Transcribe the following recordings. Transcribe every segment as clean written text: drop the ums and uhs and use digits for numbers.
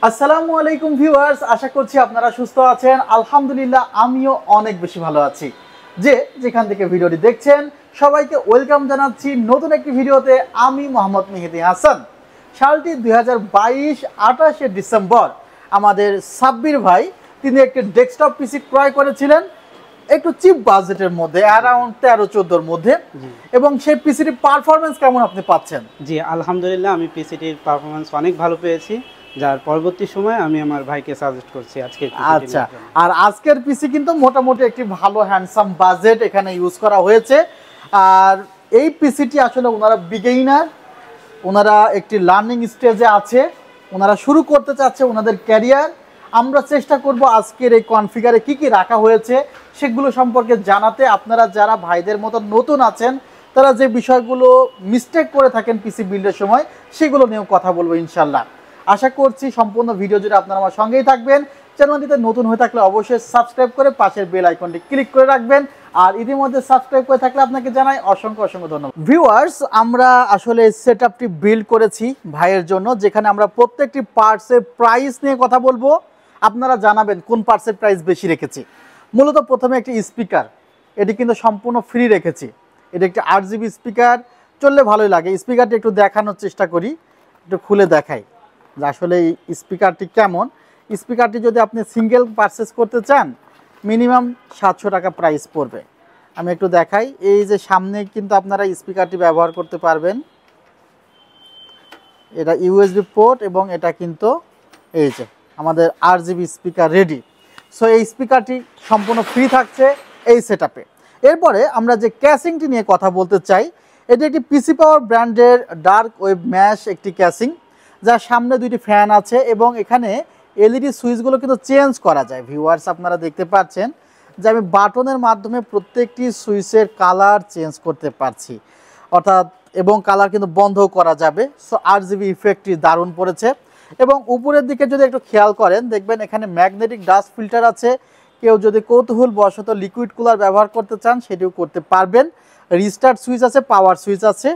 আসসালামু আলাইকুম ভিউয়ার্স, আশা করছি আপনারা সুস্থ আছেন। আলহামদুলিল্লাহ আমিও অনেক বেশি ভালো আছি। যেখান থেকে ভিডিওটি দেখছেন সবাইকে ওয়েলকাম জানাচ্ছি নতুন একটি ভিডিওতে। আমি মোহাম্মদ মেহেদি হাসান। সালটি 2022 28শে ডিসেম্বর আমাদের সাব্বির ভাই তিনি একটি ডেস্কটপ পিসি ক্রয় করেছিলেন একটু চিপ বাজেটের মধ্যে, অ্যারাউন্ড 13-14 মধ্যে। এবং সেই পিসিটির পারফরমেন্স কেমন আপনি পাচ্ছেন? জি আলহামদুলিল্লাহ, আমি পিসিটির পারফরমেন্স অনেক ভালো পেয়েছি, যার পরবর্তী সময় আমি আমার ভাইকে সাজেস্ট করছি আজকের পিসিটি। আচ্ছা, আর আজকের পিসি কিন্তু মোটামুটি একটি ভালো হ্যান্ডসাম বাজেট এখানে ইউজ করা হয়েছে। আর এই পিসিটি আসলে ওনারা বিগিনার, ওনারা একটি লার্নিং স্টেজে আছে, ওনারা শুরু করতে চাচ্ছে ওনাদের ক্যারিয়ার। আমরা চেষ্টা করব আজকের এই কনফিগারে কি কি রাখা হয়েছে সেগুলো সম্পর্কে জানাতে। আপনারা যারা ভাইদের মতো নতুন আছেন তারা যে বিষয়গুলো মিস্টেক করে থাকেন পিসি বিল্ডের সময় সেগুলো নিয়েও কথা বলবো ইনশাল্লাহ। আশা করছি সম্পূর্ণ ভিডিও জুড়ে আপনারা আমার সঙ্গেই থাকবেন। চ্যানেলটিতে নতুন হয়ে থাকলে অবশ্যই সাবস্ক্রাইব করে পাশের বেল আইকনটি ক্লিক করে রাখবেন। আর ইতিমধ্যে সাবস্ক্রাইব করে থাকলে আপনাকে জানাই অসংখ্য অসংখ্য ধন্যবাদ। ভিউয়ার্স, আমরা আসলে সেটআপটি বিল্ড করেছি ভাইয়ের জন্য, যেখানে আমরা প্রত্যেকটি পার্টসের প্রাইস নিয়ে কথা বলবো। আপনারা জানাবেন কোন পার্টসের প্রাইস বেশি রেখেছি। মূলত প্রথমে একটি স্পিকার, এটি কিন্তু সম্পূর্ণ ফ্রি রেখেছি। এটি একটি 8GB স্পিকার, চললে ভালোই লাগে। স্পিকারটি একটু দেখানোর চেষ্টা করি, একটু খুলে দেখাই যে আসলে এই স্পিকারটি কেমন। স্পিকারটি যদি আপনি সিঙ্গেল পারচেস করতে চান মিনিমাম 700 টাকা প্রাইস পড়বে। আমি একটু দেখাই, এই যে সামনে কিন্তু আপনারা স্পিকারটি ব্যবহার করতে পারবেন। এটা ইউএসবি পোর্ট এবং এটা কিন্তু এই যে আমাদের 8GB স্পিকার রেডি। সো এই স্পিকারটি সম্পূর্ণ ফ্রি থাকছে এই সেটআপে। এরপরে আমরা যে ক্যাসিংটি নিয়ে কথা বলতে চাই, এটি একটি পিসি পাওয়ার ব্র্যান্ডের ডার্ক ওয়েব ম্যাশ একটি ক্যাসিং, যার সামনে দুইটি ফ্যান আছে এবং এখানে এলইডি সুইচগুলো কিন্তু চেঞ্জ করা যায়। ভিউয়ার্স, আপনারা দেখতে পাচ্ছেন যে আমি বাটনের মাধ্যমে প্রত্যেকটি সুইচের কালার চেঞ্জ করতে পারছি, অর্থাৎ এবং কালার কিন্তু বন্ধও করা যাবে। সো RGB ইফেক্টটি দারুণ পড়েছে। এবং উপরের দিকে যদি একটু খেয়াল করেন দেখবেন এখানে ম্যাগনেটিক ডাস্ট ফিল্টার আছে। কেউ যদি কৌতূহলবশত লিকুইড কুলার ব্যবহার করতে চান সেটিও করতে পারবেন। রিস্টার্ট সুইচ আছে, পাওয়ার সুইচ আছে।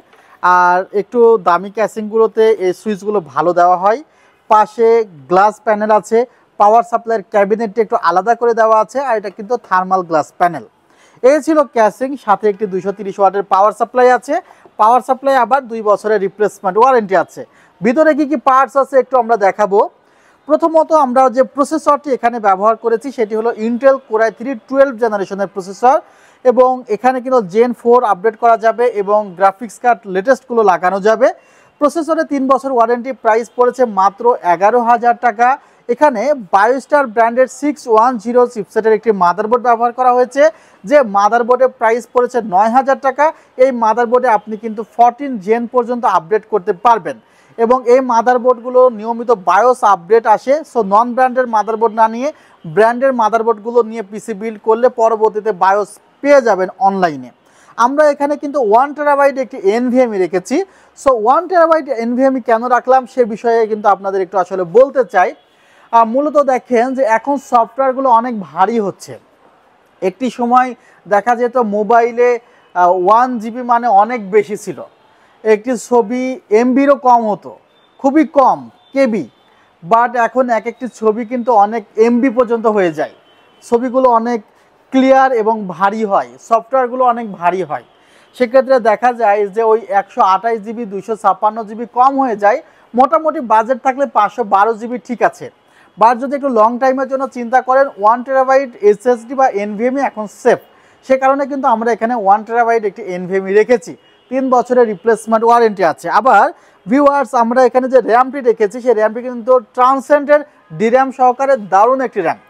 আর একটু দামি ক্যাসিংগুলোতে এই সুইচগুলো ভালো দেওয়া হয়। পাশে গ্লাস প্যানেল আছে, পাওয়ার সাপ্লাইয়ের ক্যাবিনেটটি একটু আলাদা করে দেওয়া আছে, আর এটা কিন্তু থার্মাল গ্লাস প্যানেল। এই ছিল ক্যাসিং, সাথে একটি 230 ওয়াটের পাওয়ার সাপ্লাই আছে। পাওয়ার সাপ্লাই আবার 2 বছরের রিপ্লেসমেন্ট ওয়ারেন্টি আছে। ভিতরে কি কি পার্টস আছে একটু আমরা দেখাবো। প্রথমত আমরা যে প্রসেসরটি এখানে ব্যবহার করেছি সেটি হলো ইন্টেল কোর i3 12 জেনারেশনের প্রসেসর, এবং এখানে কিন্তু Gen 4 আপডেট করা যাবে এবং গ্রাফিক্স কার্ড লেটেস্টগুলো লাগানো যাবে। প্রসেসরে 3 বছর ওয়ারেন্টি, প্রাইস পড়েছে মাত্র 11,000 টাকা। এখানে বায়োস্টার ব্র্যান্ডের 610 চিপসেটের একটি মাদারবোর্ড ব্যবহার করা হয়েছে, যে মাদারবোর্ডের প্রাইস পড়েছে 9,000 টাকা। এই মাদারবোর্ডে আপনি কিন্তু 14 জেন পর্যন্ত আপডেট করতে পারবেন এবং এই মাদারবোর্ডগুলো নিয়মিত বায়োস আপডেট আসে। সো নন ব্র্যান্ডের মাদারবোর্ড না নিয়ে ব্র্যান্ডের মাদারবোর্ডগুলো নিয়ে পিসি বিল্ড করলে পরবর্তীতে বায়োস পেয়ে যাবেন অনলাইনে। আমরা এখানে কিন্তু 1 টেরাবাইট একটি NVMe রেখেছি। সো 1 টেরাবাইট NVMe কেন রাখলাম সে বিষয়ে কিন্তু আপনাদের একটু আসলে বলতে চাই। মূলত দেখেন যে এখন সফটওয়্যারগুলো অনেক ভারী হচ্ছে। একটি সময় দেখা যেত মোবাইলে 1 GB মানে অনেক বেশি ছিল, একটি ছবি MBরও কম হতো, খুবই কম কেবি। বাট এখন এক একটি ছবি কিন্তু অনেক MB পর্যন্ত হয়ে যায়। ছবিগুলো অনেক ক্লিয়ার এবং ভারী হয়, সফটওয়্যারগুলো অনেক ভারী হয়। সেক্ষেত্রে দেখা যায় যে ওই 128 GB 256 GB কম হয়ে যায়। মোটামুটি বাজেট থাকলে 512 GB ঠিক আছে। বাট যদি একটু লং টাইমের জন্য চিন্তা করেন 1 টেরাবাইট SSD বা NVMe এখন সেফ। সে কারণে কিন্তু আমরা এখানে 1 টেরাবাইট একটি NVMe রেখেছি, 3 বছরের রিপ্লেসমেন্ট ওয়ারেন্টি আছে। আবার ভিউয়ার্স, আমরা এখানে যে র্যামটি রেখেছি সেই র্যামটি কিন্তু ট্রান্সেন্ডের DRAM সহকারে দারুণ একটি র্যাম।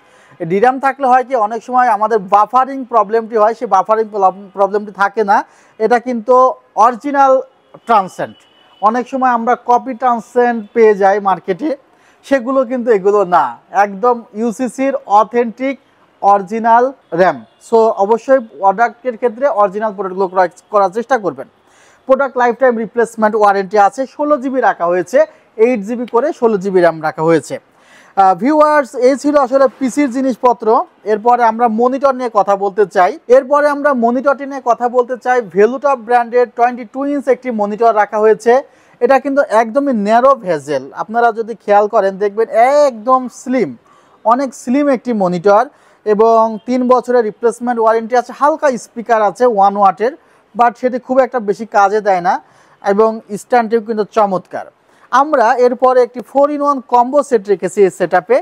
DRAM থাকলে হয় কি অনেক সময় আমাদের বাফারিং প্রবলেমটি হয়, সেই বাফারিং প্রবলেমটি থাকে না। এটা কিন্তু অরিজিনাল ট্রান্সেন্ড। অনেক সময় আমরা কপি ট্রান্সেন্ড পেয়ে যাই মার্কেটে, সেগুলো কিন্তু এগুলো না, একদম UCCর অথেন্টিক অরিজিনাল র্যাম। সো অবশ্যই প্রোডাক্টের ক্ষেত্রে অরিজিনাল প্রোডাক্টগুলো করার চেষ্টা করবেন। Product life time replacement warranty আছে। 16 GB রাখা হয়েছে, 8 GB করে 16 GB র্যাম রাখা হয়েছে। ভিউয়ার্স, এই ছিল আসলে পিসির জিনিসপত্র। এরপরে আমরা মনিটর নিয়ে কথা বলতে চাই। ভেলুটপ ব্র্যান্ডের 22 ইঞ্চ একটি মনিটর রাখা হয়েছে। এটা কিন্তু একদমই ন্যারো ভেজেল, আপনারা যদি খেয়াল করেন দেখবেন একদম স্লিম, অনেক স্লিম একটি মনিটর এবং 3 বছরের রিপ্লেসমেন্ট ওয়ারেন্টি আছে। হালকা স্পিকার আছে 1 ওয়াটের, বাট সেটি খুব একটা বেশি কাজে দেয় না এবং স্ট্যান্ডটিও কিন্তু চমৎকার। আমরা এরপরে একটি 4-in-1 কম্বো সেট রেখেছি এই সেটআপে,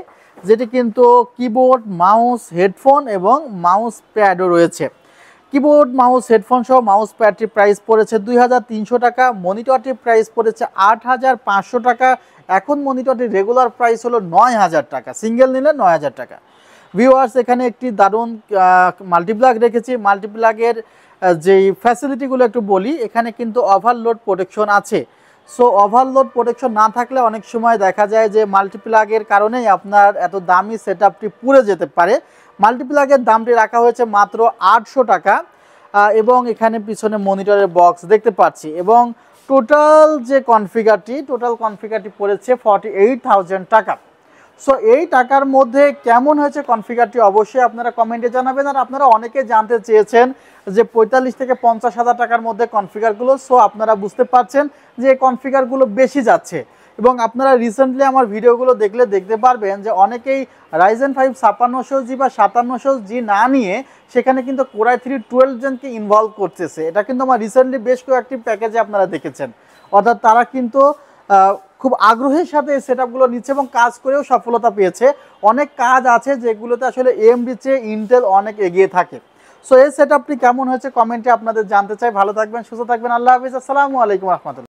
যেটি কিন্তু কিবোর্ড, মাউস, হেডফোন এবং মাউস প্যাডও রয়েছে। কিবোর্ড, মাউস, হেডফোন সহ মাউস প্যাডটির প্রাইস পড়েছে 2300 টাকা, মনিটরটির প্রাইস পড়েছে 8500 টাকা। এখন মনিটরটির রেগুলার প্রাইস হলো 9000 টাকা, সিঙ্গেল নিলে 9000 টাকা। ভিউয়ার্স, এখানে একটি দারুণ মাল্টিপ্লাগ রেখেছি। মাল্টিপ্লাগের যেই ফ্যাসিলিটিগুলো একটু বলি, এখানে কিন্তু ওভারলোড প্রোটেকশন আছে। সো ওভারলোড প্রোটেকশন না থাকলে অনেক সময় দেখা যায় যে মাল্টিপ্লাগের কারণেই আপনার এত দামি সেটআপটি পুড়ে যেতে পারে। মাল্টিপ্লাগের দামটি রাখা হয়েছে মাত্র 800 টাকা এবং এখানে পিছনে মনিটরের বক্স দেখতে পাচ্ছি এবং টোটাল কনফিগারটি পড়েছে 48,000 টাকা। সো এই টাকার মধ্যে কেমন হয়েছে কনফিগারটি অবশ্যই আপনারা কমেন্টে জানাবেন। আর আপনারা অনেকে জানতে চেয়েছেন যে 45 থেকে 50,000 টাকার মধ্যে কনফিগারগুলো। সো আপনারা বুঝতে পারছেন যে এই কনফিগারগুলো বেশি যাচ্ছে এবং আপনারা রিসেন্টলি আমার ভিডিওগুলো দেখলে দেখতে পারবেন যে অনেকেই Ryzen 5 5600G বা 5700G না নিয়ে সেখানে কিন্তু Core i3 12 জেনকে ইনভলভ করতেছে। এটা কিন্তু আমার রিসেন্টলি বেশ কয়েকটি প্যাকেজে আপনারা দেখেছেন, অর্থাৎ তারা কিন্তু খুব আগ্রহের সাথে এই সেটআপগুলো নিচ্ছে এবং কাজ করেও সফলতা পেয়েছে। অনেক কাজ আছে যেগুলোতে আসলে AMD চেয়ে ইন্টেল অনেক এগিয়ে থাকে। সো এই সেটআপটি কেমন হয়েছে কমেন্টে আপনাদের জানতে চাই। ভালো থাকবেন, সুস্থ থাকবেন, আল্লাহ হাফিজ, আসসালামু আলাইকুম রহমতুল্লাহ।